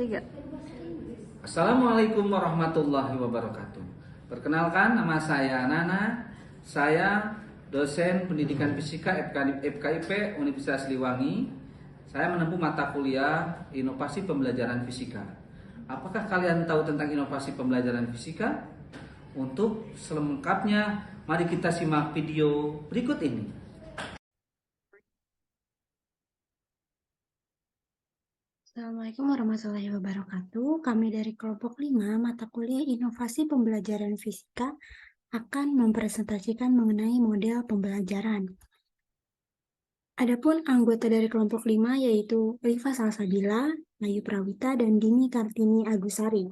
Tiga. Assalamualaikum warahmatullahi wabarakatuh. Perkenalkan, nama saya Nana. Saya dosen pendidikan fisika FKIP Universitas Siliwangi. Saya menempuh mata kuliah inovasi pembelajaran fisika. Apakah kalian tahu tentang inovasi pembelajaran fisika? Untuk selengkapnya, mari kita simak video berikut ini. Assalamualaikum warahmatullahi wabarakatuh. Kami dari kelompok 5 mata kuliah Inovasi Pembelajaran Fisika akan mempresentasikan mengenai model pembelajaran. Adapun anggota dari kelompok 5 yaitu Rifa Salsabila, Ayu Prawita, dan Dini Kartini Agusari.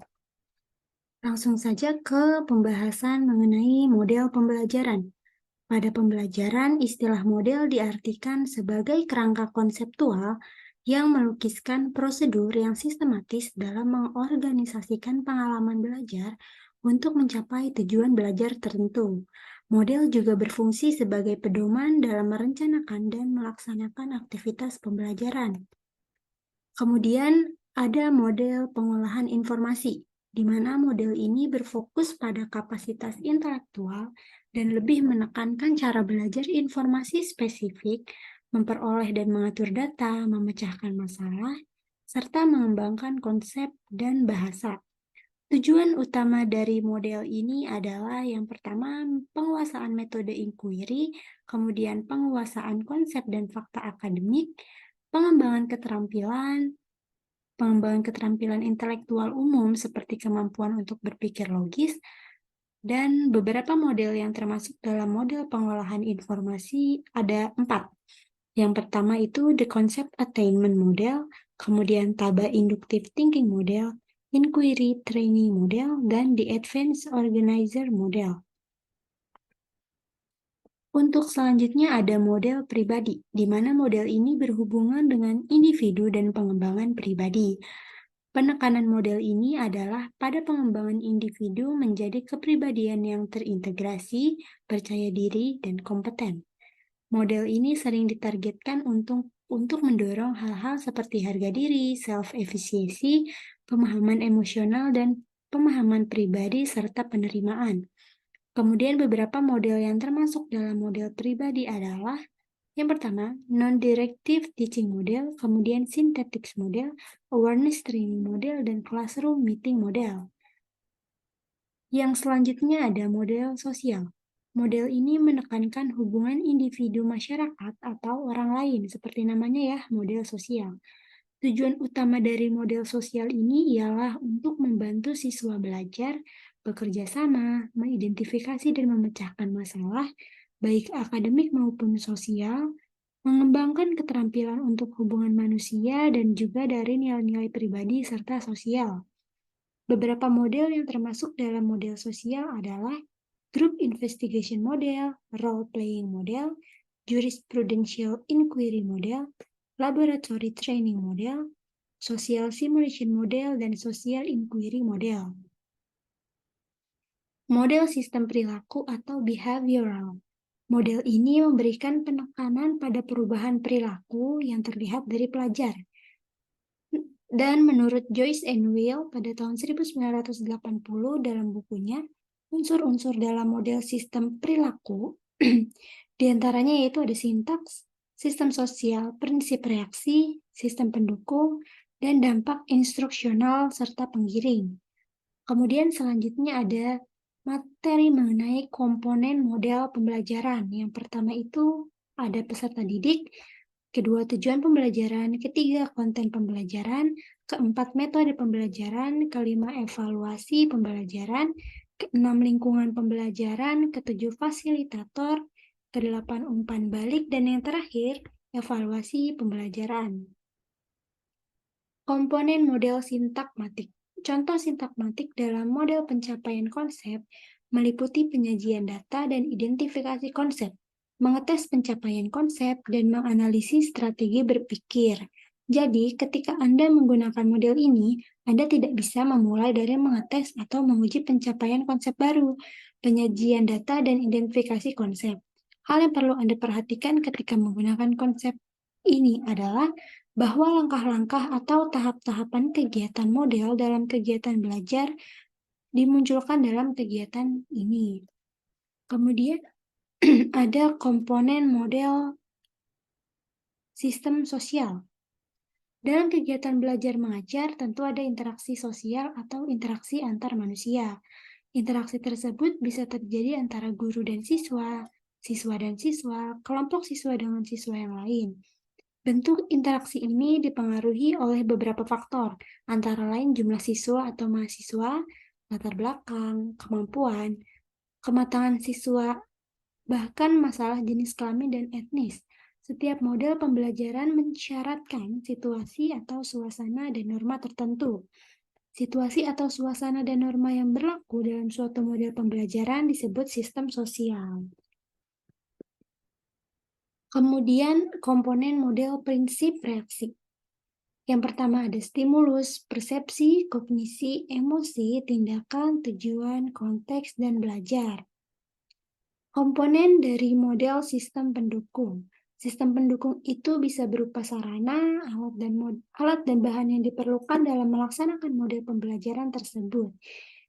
Langsung saja ke pembahasan mengenai model pembelajaran. Pada pembelajaran, istilah model diartikan sebagai kerangka konseptual yang melukiskan prosedur yang sistematis dalam mengorganisasikan pengalaman belajar untuk mencapai tujuan belajar tertentu. Model juga berfungsi sebagai pedoman dalam merencanakan dan melaksanakan aktivitas pembelajaran. Kemudian ada model pengolahan informasi, di mana model ini berfokus pada kapasitas intelektual dan lebih menekankan cara belajar informasi spesifik, memperoleh dan mengatur data, memecahkan masalah, serta mengembangkan konsep dan bahasa. Tujuan utama dari model ini adalah yang pertama, penguasaan metode inquiry, kemudian penguasaan konsep dan fakta akademik, pengembangan keterampilan intelektual umum seperti kemampuan untuk berpikir logis, dan beberapa model yang termasuk dalam model pengolahan informasi ada 4. Yang pertama itu the concept attainment model, kemudian Taba inductive thinking model, inquiry training model, dan the advanced organizer model. Untuk selanjutnya ada model pribadi, di mana model ini berhubungan dengan individu dan pengembangan pribadi. Penekanan model ini adalah pada pengembangan individu menjadi kepribadian yang terintegrasi, percaya diri, dan kompeten. Model ini sering ditargetkan untuk mendorong hal-hal seperti harga diri, self-efficacy, pemahaman emosional, dan pemahaman pribadi serta penerimaan. Kemudian beberapa model yang termasuk dalam model pribadi adalah yang pertama, non-directive teaching model, kemudian synthetics model, awareness training model, dan classroom meeting model. Yang selanjutnya ada model sosial. Model ini menekankan hubungan individu masyarakat atau orang lain, seperti namanya ya, model sosial. Tujuan utama dari model sosial ini ialah untuk membantu siswa belajar, bekerja sama, mengidentifikasi dan memecahkan masalah, baik akademik maupun sosial, mengembangkan keterampilan untuk hubungan manusia, dan juga dari nilai-nilai pribadi serta sosial. Beberapa model yang termasuk dalam model sosial adalah group investigation model, role-playing model, jurisprudential inquiry model, laboratory training model, social simulation model, dan social inquiry model. Model sistem perilaku atau behavioral. Model ini memberikan penekanan pada perubahan perilaku yang terlihat dari pelajar. Dan menurut Joyce and Will pada tahun 1980 dalam bukunya, unsur-unsur dalam model sistem perilaku, diantaranya yaitu ada sintaks, sistem sosial, prinsip reaksi, sistem pendukung, dan dampak instruksional serta penggiring. Kemudian selanjutnya ada materi mengenai komponen model pembelajaran. Yang pertama itu ada peserta didik, kedua tujuan pembelajaran, ketiga konten pembelajaran, keempat metode pembelajaran, kelima evaluasi pembelajaran, keenam lingkungan pembelajaran, ketujuh fasilitator, kedelapan umpan balik, dan yang terakhir evaluasi pembelajaran. Komponen model sintakmatik. Contoh sintakmatik dalam model pencapaian konsep meliputi penyajian data dan identifikasi konsep, mengetes pencapaian konsep, dan menganalisis strategi berpikir. Jadi, ketika Anda menggunakan model ini, Anda tidak bisa memulai dari mengetes atau menguji pencapaian konsep baru, penyajian data, dan identifikasi konsep. Hal yang perlu Anda perhatikan ketika menggunakan konsep ini adalah bahwa langkah-langkah atau tahap-tahapan kegiatan model dalam kegiatan belajar dimunculkan dalam kegiatan ini. Kemudian ada komponen model sistem sosial. Dalam kegiatan belajar mengajar, tentu ada interaksi sosial atau interaksi antar manusia. Interaksi tersebut bisa terjadi antara guru dan siswa, siswa dan siswa, kelompok siswa dengan siswa yang lain. Bentuk interaksi ini dipengaruhi oleh beberapa faktor, antara lain jumlah siswa atau mahasiswa, latar belakang, kemampuan, kematangan siswa, bahkan masalah jenis kelamin dan etnis. Setiap model pembelajaran mensyaratkan situasi atau suasana dan norma tertentu. Situasi atau suasana dan norma yang berlaku dalam suatu model pembelajaran disebut sistem sosial. Kemudian komponen model prinsip reaksi. Yang pertama ada stimulus, persepsi, kognisi, emosi, tindakan, tujuan, konteks, dan belajar. Komponen dari model sistem pendukung. Sistem pendukung itu bisa berupa sarana, alat dan bahan yang diperlukan dalam melaksanakan model pembelajaran tersebut.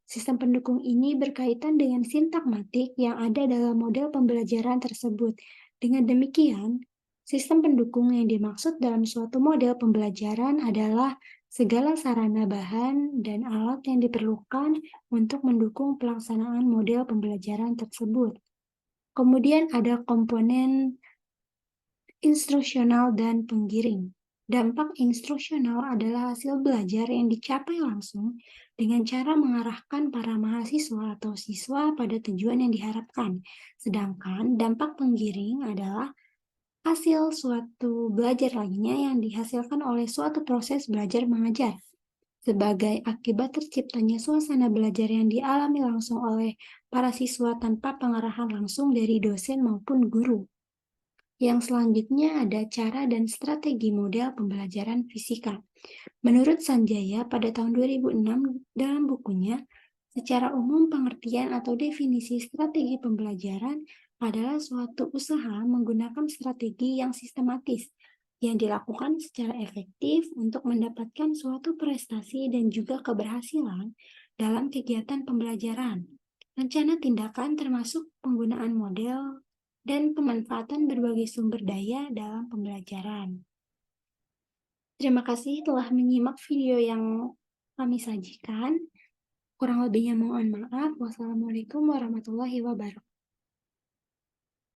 Sistem pendukung ini berkaitan dengan sintakmatik yang ada dalam model pembelajaran tersebut. Dengan demikian, sistem pendukung yang dimaksud dalam suatu model pembelajaran adalah segala sarana bahan dan alat yang diperlukan untuk mendukung pelaksanaan model pembelajaran tersebut. Kemudian ada komponen instruksional dan penggiring. Dampak instruksional adalah hasil belajar yang dicapai langsung dengan cara mengarahkan para mahasiswa atau siswa pada tujuan yang diharapkan. Sedangkan dampak penggiring adalah hasil suatu belajar lainnya yang dihasilkan oleh suatu proses belajar mengajar. Sebagai akibat terciptanya suasana belajar yang dialami langsung oleh para siswa tanpa pengarahan langsung dari dosen maupun guru. Yang selanjutnya ada cara dan strategi model pembelajaran fisika. Menurut Sanjaya pada tahun 2006 dalam bukunya, secara umum pengertian atau definisi strategi pembelajaran adalah suatu usaha menggunakan strategi yang sistematis yang dilakukan secara efektif untuk mendapatkan suatu prestasi dan juga keberhasilan dalam kegiatan pembelajaran. Rencana tindakan termasuk penggunaan model dan pemanfaatan berbagai sumber daya dalam pembelajaran. Terima kasih telah menyimak video yang kami sajikan. Kurang lebihnya mohon maaf. Wassalamualaikum warahmatullahi wabarakatuh.